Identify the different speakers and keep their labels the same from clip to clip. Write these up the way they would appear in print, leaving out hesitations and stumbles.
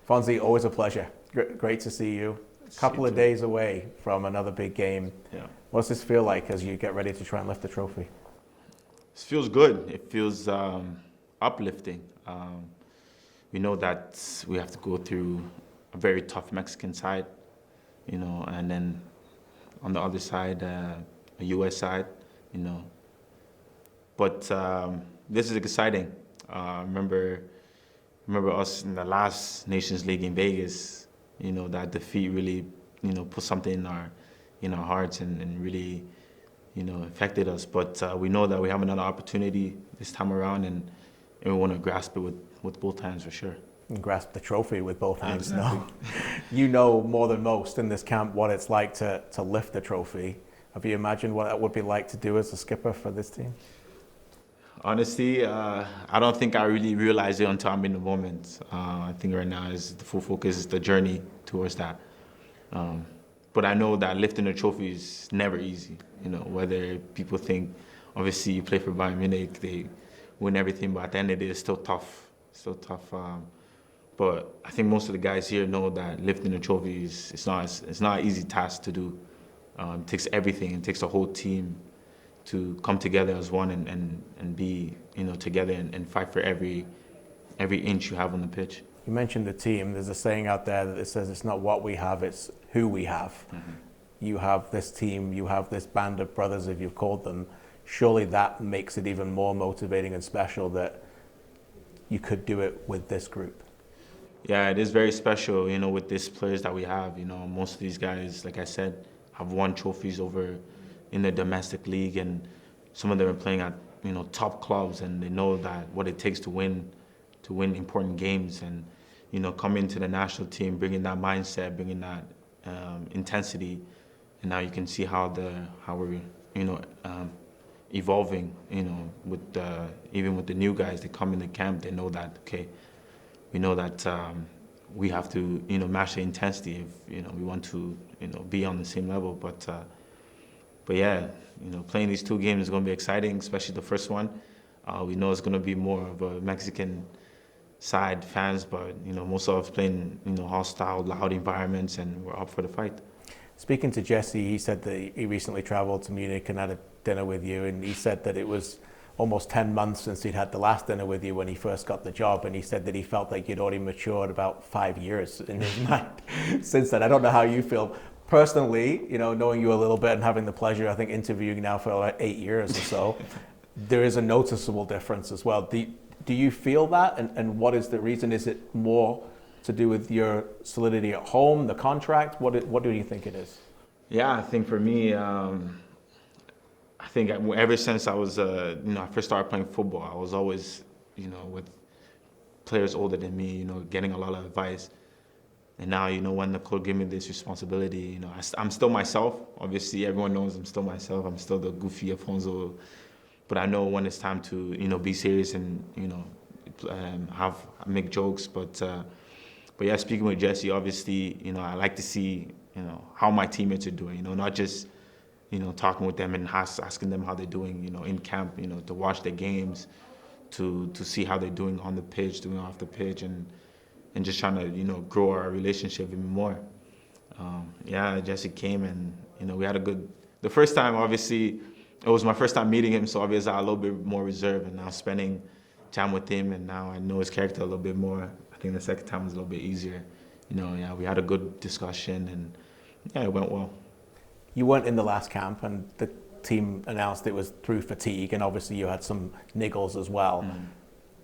Speaker 1: Phonzie, always a pleasure. Great to see you. A couple of days away from another big game.
Speaker 2: Yeah.
Speaker 1: What does this feel like as you get ready to try and lift the trophy?
Speaker 2: It feels good. It feels uplifting. We know that we have to go through a very tough Mexican side, and then on the other side, a U.S. side, But this is exciting. Remember us in the last Nations League in Vegas. That defeat really, put something in our hearts and really, affected us. But we know that we have another opportunity this time around, and we want to grasp it with both hands for sure.
Speaker 1: And grasp the trophy with both hands.
Speaker 2: Exactly.
Speaker 1: No, you know more than most in this camp what it's like to lift the trophy. Have you imagined what it would be like to do as a skipper for this team?
Speaker 2: Honestly, I don't think I really realized it until I'm in the moment. I think right now is the full focus is the journey towards that. But I know that lifting a trophy is never easy. Whether people think, obviously you play for Bayern Munich, they win everything, but at the end of the day, it's still tough. Still tough. But I think most of the guys here know that lifting a trophy it's not an easy task to do. It takes everything. It takes a whole team to come together as one and be together and fight for every inch you have on the pitch.
Speaker 1: You mentioned the team. There's a saying out there that it says it's not what we have, it's who we have. Mm-hmm. You have this team, you have this band of brothers, if you've called them. Surely that makes it even more motivating and special that you could do it with this group.
Speaker 2: Yeah, it is very special, with these players that we have. Most of these guys, like I said, have won trophies over in the domestic league, and some of them are playing at top clubs, and they know that what it takes to win important games, and coming to the national team, bringing that mindset, bringing that intensity, and now you can see how we're evolving. With even with the new guys, they come in the camp, they know that we know that we have to match the intensity if we want to be on the same level, But yeah, playing these two games is going to be exciting, especially the first one. We know it's going to be more of a Mexican side fans, but most of us playing hostile, loud environments, and we're up for the fight.
Speaker 1: Speaking to Jesse, he said that he recently traveled to Munich and had a dinner with you, and he said that it was almost 10 months since he'd had the last dinner with you when he first got the job, and he said that he felt like you'd already matured about 5 years in his mind since then. I don't know how you feel. Personally, knowing you a little bit and having the pleasure, I think, interviewing now for like 8 years or so, there is a noticeable difference as well. Do you feel that? And what is the reason? Is it more to do with your solidity at home, the contract? What do you think it is?
Speaker 2: Yeah, I think for me, I think ever since I was, I first started playing football, I was always, with players older than me, getting a lot of advice. And now, when the club gave me this responsibility, I'm still myself. Obviously, everyone knows I'm still myself. I'm still the goofy Alphonso. But I know when it's time to, be serious and, make jokes. But yeah, speaking with Jesse, obviously, I like to see, how my teammates are doing. Not just, talking with them and asking them how they're doing, in camp. To watch their games, to see how they're doing on the pitch, doing off the pitch, and just trying to, grow our relationship even more. Yeah, Jesse came and, we had a good... The first time, obviously, it was my first time meeting him, so obviously I was a little bit more reserved, and now spending time with him, and now I know his character a little bit more. I think the second time was a little bit easier. Yeah, we had a good discussion, and yeah, it went well.
Speaker 1: You weren't in the last camp, and the team announced it was through fatigue, and obviously you had some niggles as well. Mm.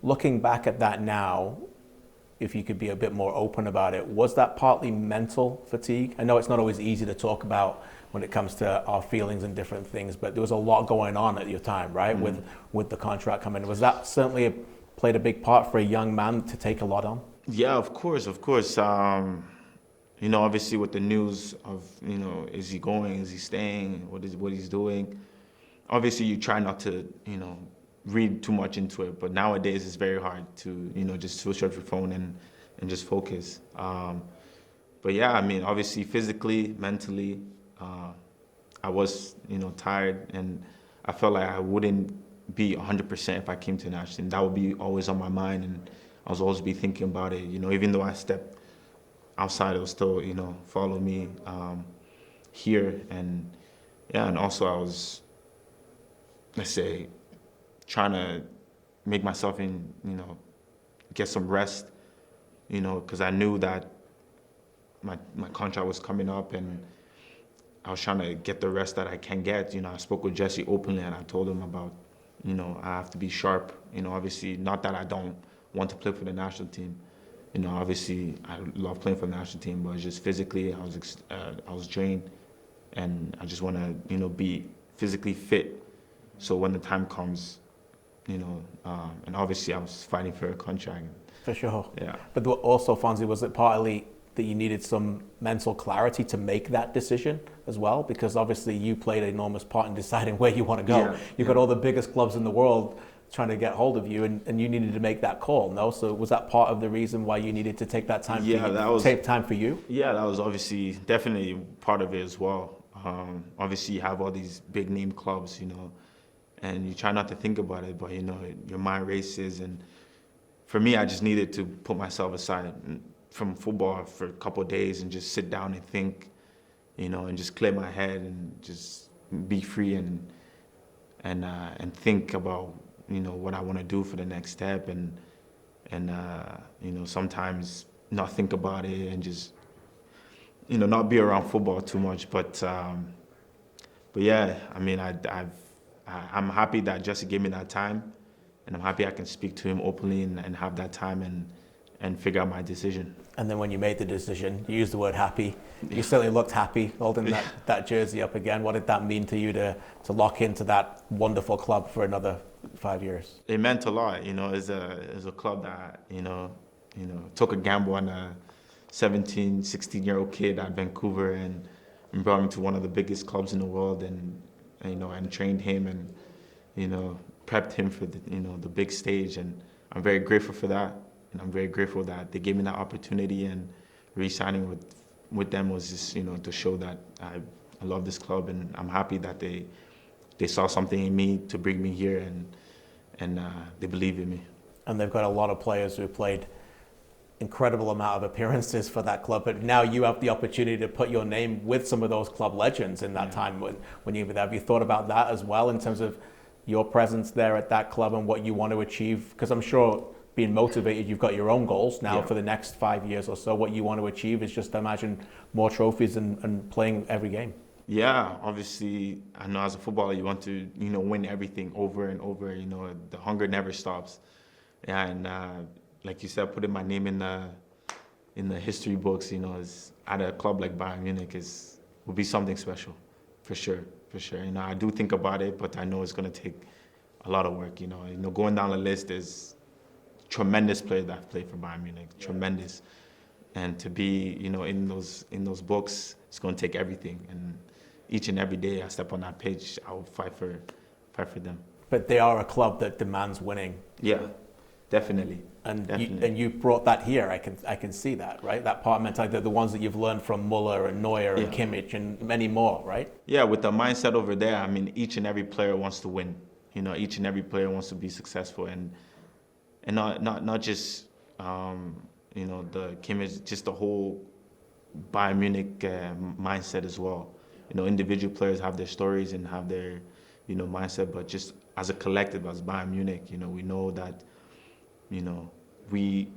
Speaker 1: Looking back at that now, if you could be a bit more open about it, was that partly mental fatigue? I know it's not always easy to talk about when it comes to our feelings and different things, but there was a lot going on at your time, right? Mm. With the contract coming. Was that certainly played a big part for a young man to take a lot on?
Speaker 2: Yeah, of course. Obviously with the news of, is he going, is he staying, what he's doing. Obviously you try not to, read too much into it, but nowadays it's very hard to, just switch off your phone and just focus. But yeah, obviously physically, mentally, I was, tired, and I felt like I wouldn't be 100% if I came to national team. That would be always on my mind, and I was always be thinking about it. Even though I stepped outside will still, follow me here. And yeah, and also I was, let's say, trying to make myself get some rest, because I knew that my contract was coming up, and I was trying to get the rest that I can get. I spoke with Jesse openly, and I told him about, I have to be sharp. Obviously, not that I don't want to play for the national team. Obviously, I love playing for the national team, but just physically, I was drained, and I just want to, be physically fit. So when the time comes, and obviously I was fighting for a contract.
Speaker 1: For sure.
Speaker 2: Yeah.
Speaker 1: But also, Phonzie, was it partly that you needed some mental clarity to make that decision as well? Because obviously you played an enormous part in deciding where you want to go.
Speaker 2: Yeah.
Speaker 1: You've got all the biggest clubs in the world trying to get hold of you, and you needed to make that call, no? So was that part of the reason why you needed to take that time take time for you?
Speaker 2: Yeah, that was obviously definitely part of it as well. Obviously you have all these big name clubs, and you try not to think about it, but your mind races. And for me, I just needed to put myself aside from football for a couple of days and just sit down and think, and just clear my head and just be free and think about what I want to do for the next step, and sometimes not think about it and just not be around football too much. But yeah, I mean, I'm happy that Jesse gave me that time, and I'm happy I can speak to him openly and have that time and figure out my decision.
Speaker 1: And then when you made the decision, you used the word happy. You certainly looked happy holding that jersey up again. What did that mean to you to lock into that wonderful club for another 5 years?
Speaker 2: It meant a lot, as a club that, took a gamble on a 17, 16-year-old kid at Vancouver and brought him to one of the biggest clubs in the world, and trained him and, prepped him for the big stage. And I'm very grateful for that. And I'm very grateful that they gave me that opportunity, and re-signing with them was just, to show that I love this club, and I'm happy that they saw something in me to bring me here, and they believe in me. And
Speaker 1: they've got a lot of players who played incredible amount of appearances for that club, but now you have the opportunity to put your name with some of those club legends in that time when you were there. Have you thought about that as well in terms of your presence there at that club and what you want to achieve? Because I'm sure being motivated, you've got your own goals now for the next 5 years or so. What you want to achieve is just imagine more trophies and playing every game.
Speaker 2: Yeah, obviously, I know as a footballer, you want to, win everything over and over. The hunger never stops. Yeah, and like you said, putting my name in the history books, is at a club like Bayern Munich will be something special, for sure. I do think about it, but I know it's going to take a lot of work. Going down the list, there's tremendous players that have played for Bayern Munich, tremendous, and to be, in those books, it's going to take everything. And each and every day I step on that pitch, I will fight for them.
Speaker 1: But they are a club that demands winning.
Speaker 2: Yeah, definitely.
Speaker 1: And you brought that here. I can see that, right? That part of mentality, the ones that you've learned from Muller and Neuer and Kimmich and many more, right?
Speaker 2: Yeah, with the mindset over there, I mean, each and every player wants to win. Each and every player wants to be successful, and not just the Kimmich, just the whole Bayern Munich mindset as well. Individual players have their stories and have their mindset, but just as a collective, as Bayern Munich, we know that we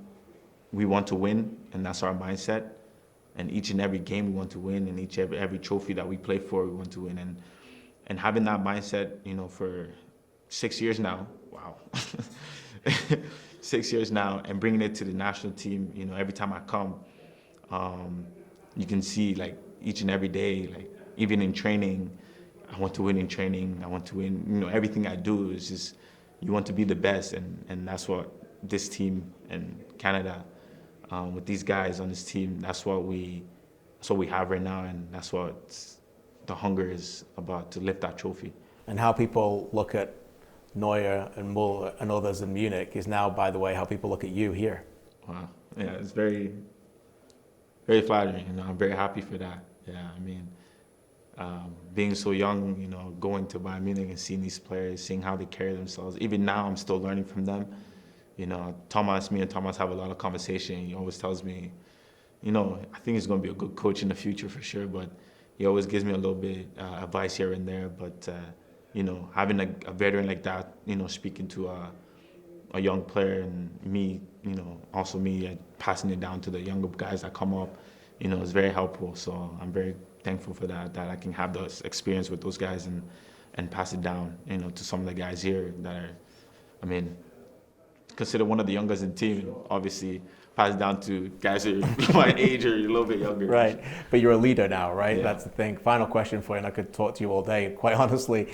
Speaker 2: want to win, and that's our mindset. And each and every game we want to win, and every trophy that we play for, we want to win. And having that mindset, for 6 years now, wow. 6 years now, and bringing it to the national team, every time I come, you can see, like, each and every day, like, even in training, I want to win in training. I want to win, everything I do is just, you want to be the best, and that's what this team in Canada, with these guys on this team, that's what we have right now, and that's what the hunger is about, to lift that trophy.
Speaker 1: And how people look at Neuer and Muller and others in Munich is now, by the way, how people look at you here.
Speaker 2: Wow. Yeah, it's very, very flattering. I'm very happy for that. Yeah, I mean, being so young, going to Bayern Munich and seeing these players, seeing how they carry themselves. Even now, I'm still learning from them. Me and Thomas have a lot of conversation. He always tells me, you know, I think he's going to be a good coach in the future for sure, but he always gives me a little bit advice here and there. But, you know, having a veteran like that, you know, speaking to a young player and me, you know, also me passing it down to the younger guys that come up, you know, is very helpful. So I'm very thankful for that I can have this experience with those guys and pass it down, you know, to some of the guys here that are, I mean, considered one of the youngest in the team, and obviously pass it down to guys who are my age or a little bit younger.
Speaker 1: Right, but you're a leader now, right?
Speaker 2: Yeah.
Speaker 1: That's the thing. Final question for you, and I could talk to you all day, quite honestly.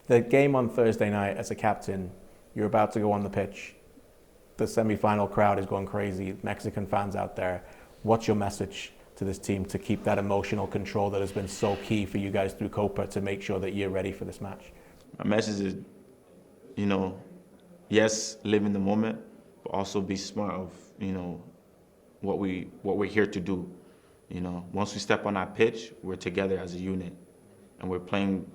Speaker 1: The game on Thursday night, as a captain, you're about to go on the pitch. The semi-final crowd is going crazy, Mexican fans out there. What's your message to this team to keep that emotional control that has been so key for you guys through Copa to make sure that you're ready for this match?
Speaker 2: My message is, you know, yes, live in the moment, but also be smart of, you know, what we're here to do. You know, once we step on that pitch, we're together as a unit, and we're playing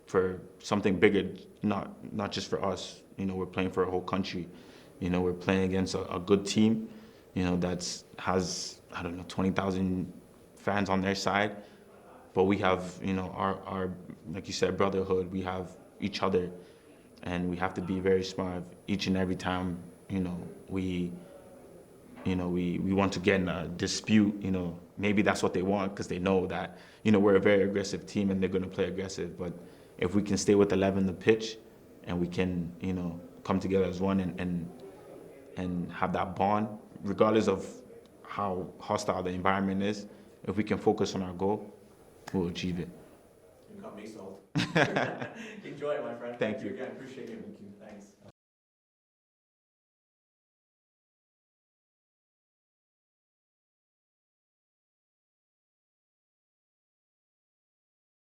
Speaker 2: for something bigger, not just for us. You know, we're playing for a whole country. You know, we're playing against a good team, you know, has, I don't know, 20,000 fans on their side. But we have, you know, our like you said, brotherhood. We have each other, and we have to be very smart each and every time, you know, we want to get in a dispute. You know, maybe that's what they want because they know that, you know, we're a very aggressive team and they're going to play aggressive. But if we can stay with 11 the pitch, and we can, you know, come together as one and have that bond, regardless of how hostile the environment is, if we can focus on our goal, we'll achieve it.
Speaker 1: You got me sold. Enjoy it, my friend.
Speaker 2: Thank you.
Speaker 1: Again, appreciate you. Thanks.